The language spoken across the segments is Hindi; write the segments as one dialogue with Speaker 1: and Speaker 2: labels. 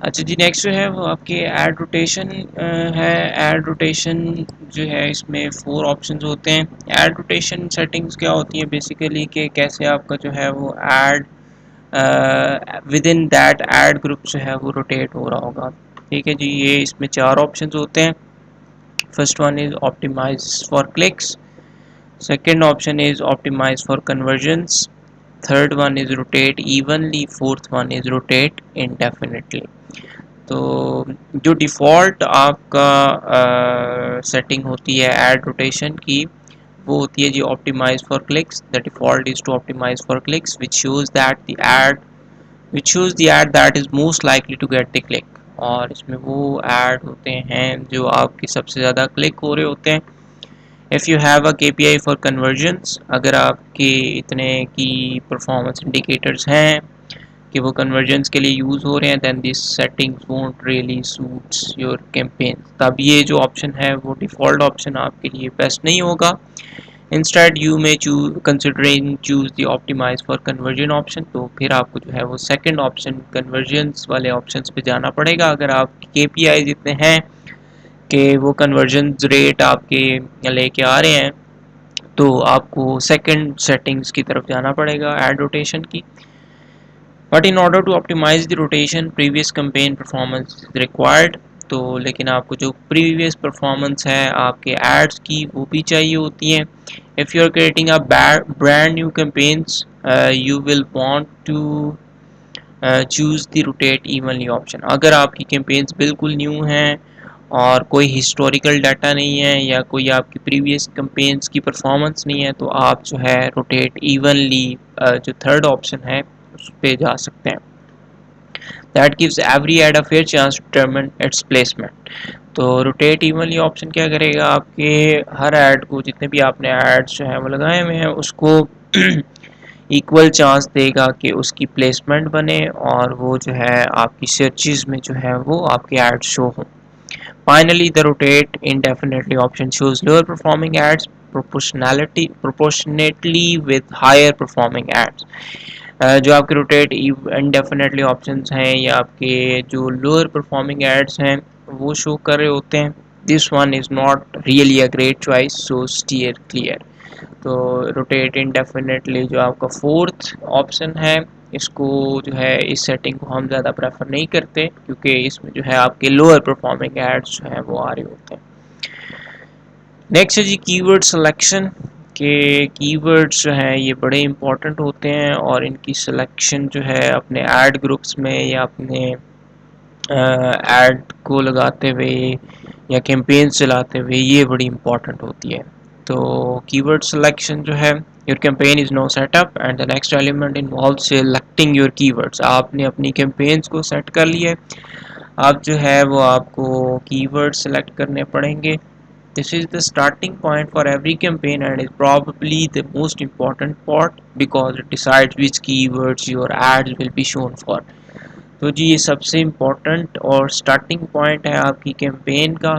Speaker 1: अच्छा जी, नेक्स्ट जो है वो आपके ऐड रोटेशन है। ऐड रोटेशन जो है इसमें 4 ऑप्शंस होते हैं। ऐड रोटेशन सेटिंग्स क्या होती है बेसिकली कि कैसे आपका जो है वो add with in that add group जो है वो रोटेट हो रहा होगा। ठीक है जी, ये इसमें 4 ऑप्शंस होते हैं। First one is optimise for clicks, second option is optimise for conversions, third one is rotate evenly, fourth one is rotate indefinitely. तो जो डिफ़ॉल्ट आपका सेटिंग होती है ऐड रोटेशन की, वो होती है जी optimize for clicks. The default is to optimize for clicks which shows that the ad that is most likely to get the click. और इसमें वो ऐड होते हैं जो आपके सबसे ज़्यादा क्लिक हो रहे होते हैं। If you have a KPI for convergence, अगर आपके इतने की परफॉर्मेंस इंडिकेटर्स हैं कि वो कन्वर्जन्स के लिए यूज़ हो रहे हैं, then this settings won't really suits your campaign. तब ये जो ऑप्शन है वो डिफ़ॉल्ट ऑप्शन आपके लिए बेस्ट नहीं होगा। Instead you may considering choose the optimise for conversion option. तो फिर आपको जो है वो सेकंड ऑप्शन कन्वर्जन्स वाले ऑप्शंस पे जाना पड़ेगा। अगर आपके KPIs इतने हैं कि वो कन्वर्जन रेट आपके लेके आ रहे हैं, तो आपको सेकंड सेटिंग्स की तरफ जाना पड़ेगा ऐड रोटेशन की। But in order to optimise the rotation previous campaign performance required. तो लेकिन आपको जो प्रीवियस परफॉर्मेंस है आपके एड्स की वो भी चाहिए होती है। If you are creating a brand new campaigns, you will want to choose the rotate evenly option. अगर आपकी कैंपेन्स बिल्कुल न्यू हैं और कोई हिस्टोरिकल डाटा नहीं है या कोई आपकी प्रीवियस कैंपेन्स की परफॉर्मेंस नहीं है, तो आप जो है रोटेट इवनली जो थर्ड ऑप्शन है उस पर जा सकते हैं। That gives every ad a fair chance to determine its placement. तो रोटेट इवनली ऑप्शन क्या करेगा, आपके हर ऐड को, जितने भी आपने एड्स जो है वो लगाए हुए हैं, उसको इक्वल चांस देगा कि उसकी प्लेसमेंट बने और वो जो है आपकी सर्चेज में जो है वो आपके एड शो हों। Finally, the rotate indefinitely option shows lower performing ads proportionately with higher performing ads. जो आपके रोटेट इंडेफिनेटली ऑप्शंस हैं या आपके जो लोअर परफॉर्मिंग एड्स हैं वो शो कर रहे होते हैं। This one is not really a great choice, so steer clear. तो रोटेट इंडेफिनेटली जो आपका फोर्थ ऑप्शन है, इसको जो है इस सेटिंग को हम ज़्यादा प्रेफर नहीं करते क्योंकि इसमें जो है आपके लोअर परफॉर्मिंग एड्स जो हैं वो आ रहे होते हैं। नेक्स्ट है जी कीवर्ड सिलेक्शन के। कीवर्ड्स जो हैं ये बड़े इंपॉर्टेंट होते हैं और इनकी सिलेक्शन जो है अपने ऐड ग्रुप्स में या अपने ऐड को लगाते हुए या कैंपेन्स चलाते हुए ये बड़ी इंपॉर्टेंट होती है। तो कीवर्ड सिलेक्शन जो है, your campaign is no setup and the next element involve selecting your keywords. आपने अपनी कैंपेन्स को सेट कर लिया है, अब जो है वो आपको कीवर्ड सेलेक्ट करने पड़ेंगे। This is the starting point for every campaign and is probably the most important part because it decides which keywords your ads will be shown for. तो जी ये सबसे इम्पोर्टेंट और स्टार्टिंग पॉइंट है आपकी कैंपेन का,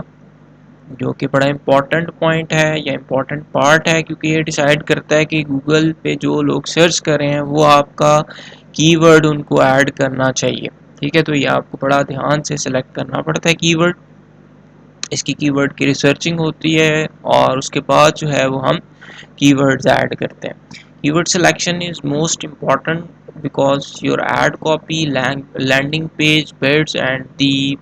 Speaker 1: जो कि बड़ा इम्पोर्टेंट पॉइंट है या इम्पोर्टेंट पार्ट है क्योंकि ये डिसाइड करता है कि गूगल पे जो लोग सर्च कर रहे हैं वो आपका कीवर्ड उनको ऐड करना चाहिए। ठीक है, तो ये आपको बड़ा ध्यान से सिलेक्ट करना पड़ता है कीवर्ड। इसकी कीवर्ड की रिसर्चिंग होती है और उसके बाद जो है वो हम कीवर्ड्स ऐड करते हैं। Keyword selection is most important because your ad copy, landing page, bids and the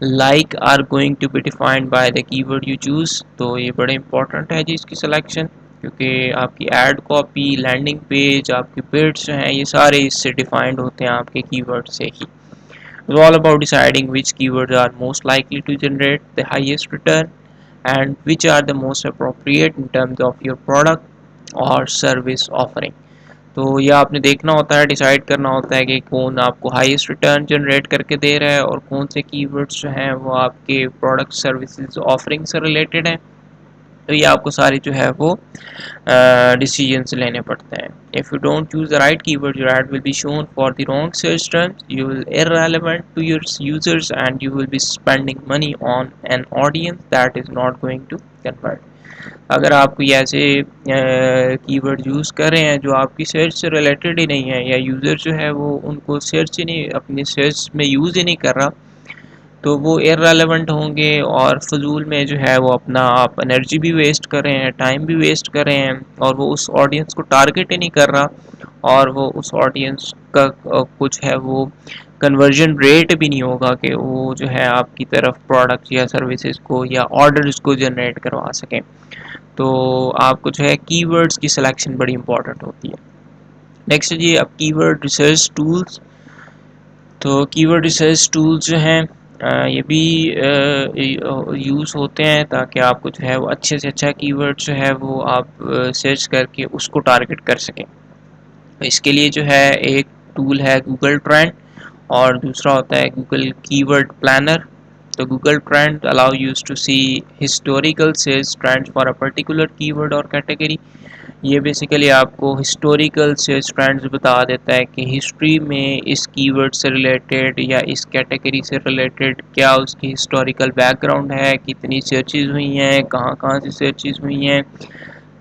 Speaker 1: like are going to be defined by the keyword you choose. तो ये बड़े इंपॉर्टेंट है जी इसकी सिलेक्शन, क्योंकि आपकी एड कॉपी, लैंडिंग पेज, आपके बिड्स जो हैं ये सारे इससे डिफाइंड होते हैं आपके कीवर्ड से ही। It's all about deciding which keywords are most likely to generate the highest return and which are the most appropriate in terms of your product or service offering. तो यह आपने देखना होता है, डिसाइड करना होता है कि कौन आपको हाईएस्ट रिटर्न जनरेट करके दे रहा है और कौन से कीवर्ड्स जो हैं वो आपके प्रोडक्ट सर्विसेज ऑफरिंग से रिलेटेड हैं। तो ये आपको सारी जो है वो डिसीजंस लेने पड़ते हैं। If you don't choose the right keyword, your add will be shown for the wrong search terms, you will irrelevant to your users and you will be spending money on an audience that is not going to convert. अगर आप कोई ऐसे कीवर्ड यूज़ कर रहे हैं जो आपकी सर्च से रिलेटेड ही नहीं है, या यूज़र जो है वो उनको सर्च ही नहीं, अपनी सर्च में यूज़ ही नहीं कर रहा, तो वो इररेलेवेंट होंगे और फजूल में जो है वो अपना आप एनर्जी भी वेस्ट कर रहे हैं, टाइम भी वेस्ट कर रहे हैं, और वो उस ऑडियंस को टारगेट ही नहीं कर रहा, और वो उस ऑडियंस का कुछ है वो कन्वर्जन रेट भी नहीं होगा कि वो जो है आपकी तरफ प्रोडक्ट या सर्विसेज को या ऑर्डर्स को जनरेट करवा सकें। तो आपको जो है कीवर्ड्स की सिलेक्शन बड़ी इंपॉर्टेंट होती है। नेक्स्ट जी अब कीवर्ड रिसर्च टूल्स। तो कीवर्ड रिसर्च टूल्स जो हैं ये भी यूज़ होते हैं ताकि आपको जो है वो अच्छे से अच्छा कीवर्ड जो है वो आप सर्च करके उसको टारगेट कर सकें। तो इसके लिए जो है एक टूल है गूगल ट्रेंड, और दूसरा होता है गूगल कीवर्ड प्लानर। तो Google trend allow us to see historical search trends for a particular keyword और कैटेगरी। ये बेसिकली आपको हिस्टोरिकल सर्च ट्रेंड्स बता देता है कि हिस्ट्री में इस कीवर्ड से रिलेटेड या इस कैटेगरी से रिलेटेड क्या उसकी हिस्टोरिकल बैकग्राउंड है, कितनी सर्चेज हुई हैं, कहाँ कहाँ से सर्चेज हुई हैं,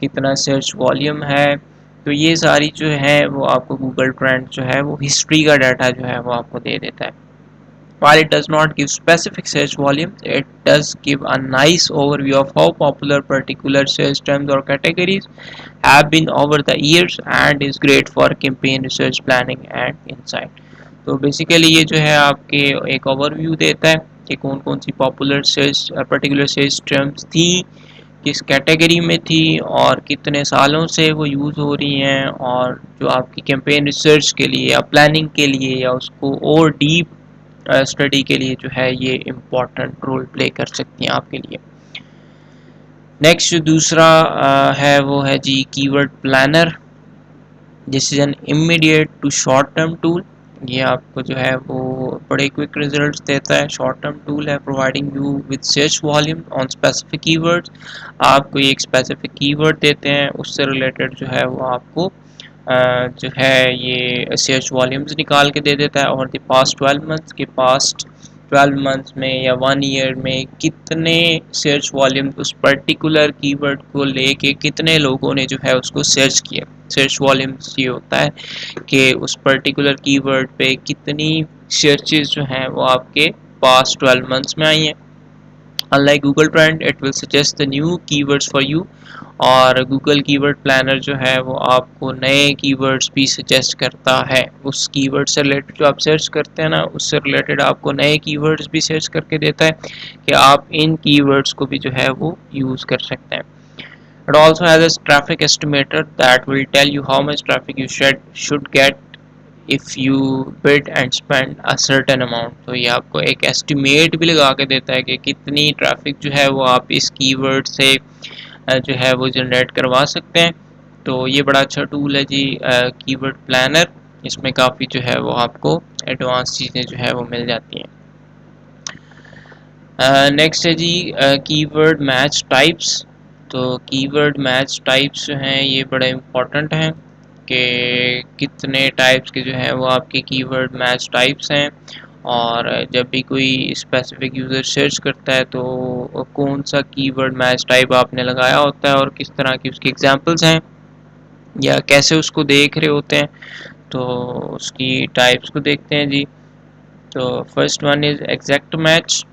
Speaker 1: कितना सर्च वॉल्यूम है। तो ये सारी जो है वो आपको गूगल ट्रेंड जो है वो हिस्ट्री का डाटा जो है वो आपको दे देता है। While it does not give specific search volumes, it does give a nice overview of how popular particular search terms or categories have been over the years and is great for campaign research planning and insight. तो बेसिकली ये जो है आपके एक ओवरव्यू देता है कि कौन कौन सी popular search particular search terms थी, किस कैटेगरी में थी, और कितने सालों से वो यूज़ हो रही हैं, और जो आपकी कैंपेन रिसर्च के लिए या प्लानिंग के लिए या उसको और डीप स्टडी के लिए जो है ये इम्पोर्टेंट रोल प्ले कर सकती हैं आपके लिए। नेक्स्ट जो दूसरा है वो है जी keyword planner. This is an immediate to short term tool. ये आपको जो है वो बड़े क्विक रिजल्ट्स देता है। शॉर्ट टर्म टूल है providing you with search volume on specific keywords. आपको एक स्पेसिफिक कीवर्ड देते हैं, उससे रिलेटेड जो है वो आपको जो है ये सर्च वॉल्यूम्स निकाल के दे देता है, और द पास्ट 12 मंथ्स के पास्ट 12 मंथ्स में या 1 ईयर में कितने सर्च वॉल्यूम उस पर्टिकुलर कीवर्ड को लेके कितने लोगों ने जो है उसको सर्च किया। सर्च वॉल्यूम्स ये होता है कि उस पर्टिकुलर कीवर्ड पे कितनी सर्चेज जो हैं वो आपके पास्ट 12 मंथ्स में आई हैं। Unlike Google Trend, it will suggest the new keywords for you, और गूगल कीवर्ड प्लानर जो है वो आपको नए कीवर्ड्स भी सजेस्ट करता है। उस कीवर्ड से रिलेटेड जो आप सर्च करते हैं ना, उससे रिलेटेड आपको नए कीवर्ड्स भी सर्च करके देता है कि आप इन कीवर्ड्स को भी जो है वो यूज़ कर सकते हैं। It also has a traffic estimator that will tell you how much traffic you should get if you bid and spend a certain amount। तो ये आपको एक एस्टिमेट भी लगा के देता है कि कितनी ट्रैफिक जो है वो आप इस कीवर्ड से जो है वो जनरेट करवा सकते हैं। तो ये बड़ा अच्छा टूल है जी कीवर्ड प्लानर। इसमें काफ़ी जो है वो आपको एडवांस चीज़ें जो है वो मिल जाती हैं। नेक्स्ट है जी कीवर्ड मैच टाइप्स। तो कीवर्ड मैच टाइप्स जो हैं ये बड़े इम्पोर्टेंट हैं कि कितने टाइप्स के जो है वो आपके कीवर्ड मैच टाइप्स हैं, और जब भी कोई स्पेसिफिक यूज़र सर्च करता है तो कौन सा कीवर्ड मैच टाइप आपने लगाया होता है और किस तरह की उसकी एग्जांपल्स हैं या कैसे उसको देख रहे होते हैं। तो उसकी टाइप्स को देखते हैं जी। तो first one is exact match.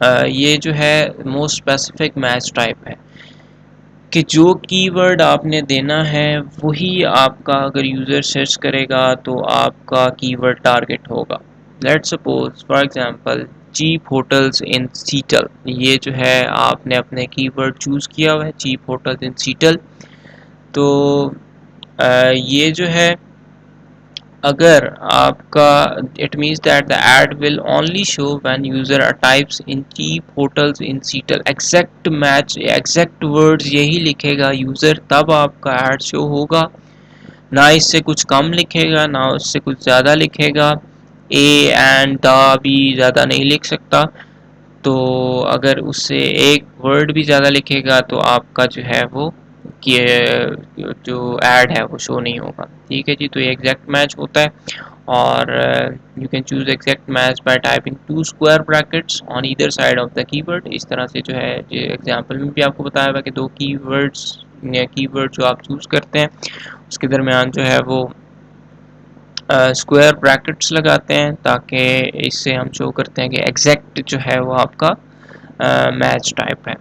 Speaker 1: ये जो है मोस्ट स्पेसिफिक मैच टाइप है कि जो कीवर्ड आपने देना है वही आपका अगर यूज़र सर्च करेगा तो आपका कीवर्ड टारगेट होगा। Let's suppose for example cheap hotels in Seattle. ये जो है आपने अपने कीवर्ड चूज़ किया हुआ है चीप होटल्स इन सीटल। तो ये जो है अगर आपका it means that the ad will only show when user types in cheap hotels in Seattle। exact match exact words यही लिखेगा यूज़र तब आपका ad शो होगा, ना इससे कुछ कम लिखेगा ना उससे कुछ ज़्यादा लिखेगा। ए एंड द भी ज़्यादा नहीं लिख सकता, तो अगर उससे एक वर्ड भी ज़्यादा लिखेगा तो आपका जो है वो कि जो ऐड है वो शो नहीं होगा। ठीक है जी, तो ये एग्जैक्ट मैच होता है। और you can choose exact match by typing 2 square brackets on either side of the keyword. इस तरह से जो है, ये एग्जांपल में भी आपको बताया हुआ कि दो कीवर्ड्स या कीवर्ड जो आप चूज करते हैं उसके दरमियान जो है वो स्क्वायर ब्रैकेट्स लगाते हैं, ताकि इससे हम शो करते हैं कि एग्जैक्ट जो है वो आपका मैच टाइप है।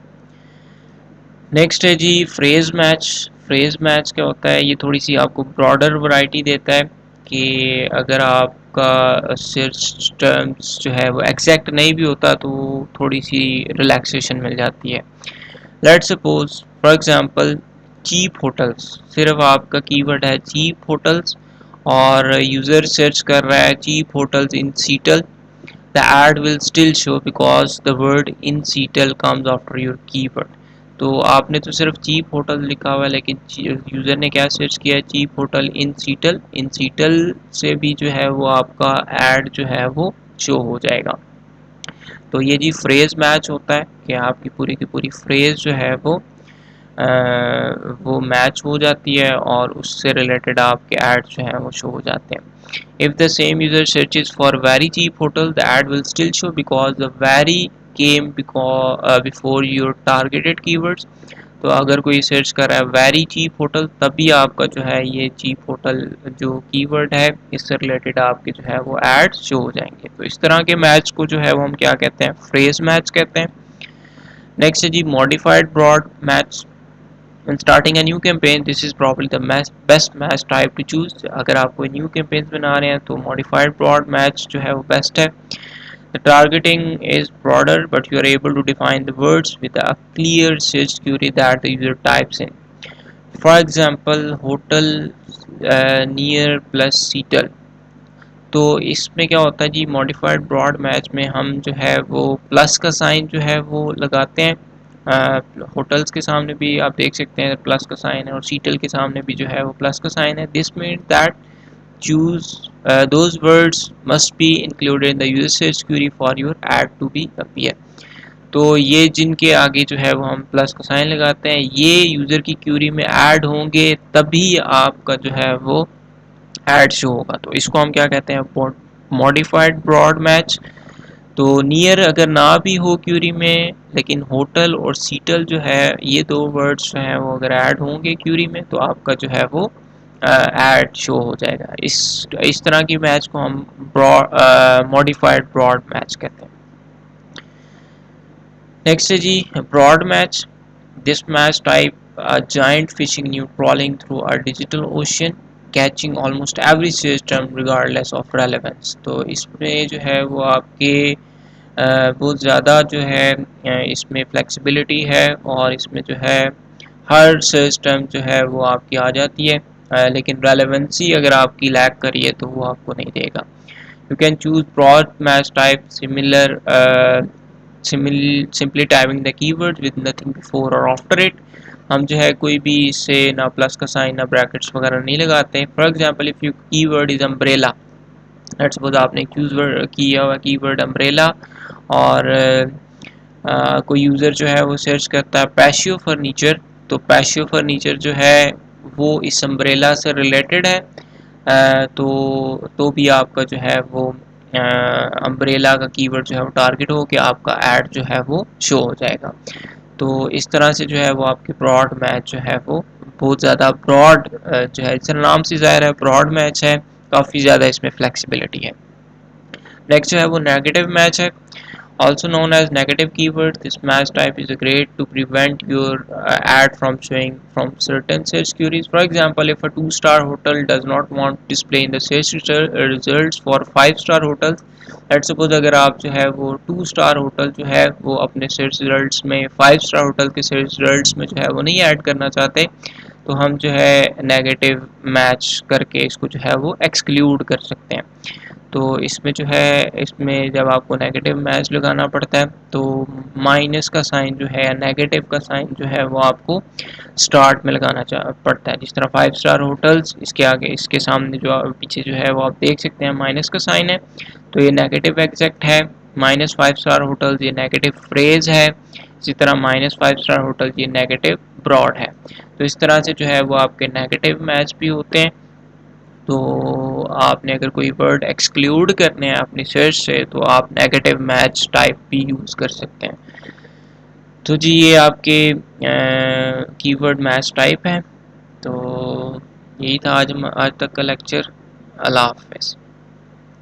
Speaker 1: नेक्स्ट है जी फ्रेज मैच। फ्रेज मैच क्या होता है, ये थोड़ी सी आपको ब्रॉडर वैरायटी देता है कि अगर आपका सर्च टर्म्स जो है वो एग्जैक्ट नहीं भी होता तो थोड़ी सी रिलैक्सेशन मिल जाती है। Let's suppose for example cheap hotels, सिर्फ आपका कीवर्ड है चीप होटल्स और यूज़र सर्च कर रहा है cheap hotels in Seattle, the ad will still show because the word in Seattle comes after your keyword। तो आपने तो सिर्फ चीप होटल लिखा हुआ है, लेकिन यूज़र ने क्या सर्च किया है, चीप होटल इन सीटल। इन सीटल से भी जो है वो आपका एड जो है वो शो हो जाएगा। तो ये जी फ्रेज मैच होता है कि आपकी पूरी की पूरी फ्रेज जो है वो मैच हो जाती है और उससे रिलेटेड आपके ऐड जो हैं वो शो हो जाते हैं। If the same user searches for very cheap hotel, the ad will still show because the very came before your targeted keywords। तो अगर कोई सर्च कर रहा है वेरी चीप होटल, तभी आपका जो है ये चीप होटल जो कीवर्ड है इससे रिलेटेड आपके जो है वो एड शो हो जाएंगे। तो इस तरह के मैच को जो है वो हम क्या कहते हैं, फ्रेज मैच कहते हैं। नेक्स्ट है जी modified broad match. When starting a new campaign, this is probably the best match type to choose। अगर आप कोई न्यू कैंपेन्स बना रहे हैं तो modified broad match जो है वो बेस्ट है। The targeting is broader, but you are able to define the words with a clear search query that the user types in। For example, hotel near plus Seattle। तो इसमें क्या होता है जी, मॉडिफाइड ब्रॉड मैच में हम जो है वो प्लस का साइन जो है वो लगाते हैं। होटल्स के सामने भी आप देख सकते हैं प्लस का साइन है और सीटल के सामने भी जो है वो प्लस का साइन है। This mean that choose those words must be included in the user search query for your ad to be appear. तो ये जिनके आगे जो है वो हम प्लस का साइन लगाते हैं, ये यूज़र की क्यूरी में ऐड होंगे, तभी आपका जो है वो ऐड शो होगा। तो इसको हम क्या कहते हैं, मॉडिफाइड ब्रॉड मैच। तो नियर अगर ना भी हो क्यूरी में, लेकिन होटल और सीटल जो है ये दो वर्ड्स जो हैं वो अगर ऐड होंगे क्यूरी में तो आपका जो है वो ऐड शो हो जाएगा। इस तरह की मैच को हम मॉडिफाइड ब्रॉड मैच कहते हैं। नेक्स्ट है जी broad match. This match type a giant fishing net crawling through a digital ocean catching almost every search term regardless of relevance। तो इसमें जो है वो आपके बहुत ज़्यादा जो है इसमें फ्लेक्सिबिलिटी है और इसमें जो है हर सर्च टर्म जो है वो आपकी आ जाती है, लेकिन रेलेवेंसी अगर आपकी लैक करिए तो वो आपको नहीं देगा। You can choose broad match type similar simply typing the keyword with nothing before और आफ्टर इट। हम जो है कोई भी इससे ना प्लस का साइन ना ब्रैकेट्स वगैरह नहीं लगाते। For example if you keyword is umbrella, let's suppose आपने चूज किया हुआ कीवर्ड अम्ब्रेला और कोई यूज़र जो है वो सर्च करता है पैशियो फर्नीचर, तो पैशियो फर्नीचर जो है वो इस अम्ब्रेला से रिलेटेड है। तो भी आपका जो है वो अम्ब्रेला का कीवर्ड जो है वो टारगेट हो के आपका ऐड जो है वो शो हो जाएगा। तो इस तरह से जो है वो आपकी ब्रॉड मैच जो है वो बहुत ज़्यादा ब्रॉड जो है, इसका नाम से ज़ाहिर है ब्रॉड मैच है, काफ़ी ज़्यादा इसमें फ्लेक्सिबिलिटी है। नेक्स्ट जो है वो नेगेटिव मैच है, also known as negative keyword। This match type is great to prevent your ad from showing from certain search queries। For example, if a 2-star hotel does not want to display in the search results for 5-star hotels, let's suppose अगर आप जो है वो 2-star होटल जो है वो अपने सर्च रिजल्ट्स में 5-star होटल के सर्च रिजल्ट्स में जो है वो नहीं ऐड करना चाहते, तो हम जो है नेगेटिव मैच करके इसको जो है वो एक्सक्लूड कर सकते हैं। तो इसमें जो है, इसमें जब आपको नेगेटिव मैच लगाना पड़ता है तो माइनस का साइन जो है, नेगेटिव का साइन जो है वो आपको स्टार्ट में लगाना पड़ता है। जिस तरह 5-स्टार होटल्स, इसके आगे इसके सामने जो पीछे जो है वो आप देख सकते हैं माइनस का साइन है, तो ये नेगेटिव एग्जैक्ट है। -5-स्टार होटल्स ये नेगेटिव फ्रेज है, इसी तरह -5 स्टार होटल ये नेगेटिव ब्रॉड है। तो इस तरह से जो है वो आपके नेगेटिव मैच भी होते हैं। तो आपने अगर कोई वर्ड एक्सक्लूड करने हैं अपनी सर्च से तो आप नेगेटिव मैच टाइप भी यूज़ कर सकते हैं। तो जी ये आपके कीवर्ड मैच टाइप है। तो यही था आज तक का लेक्चर। अल्लाह हाफ़िज़।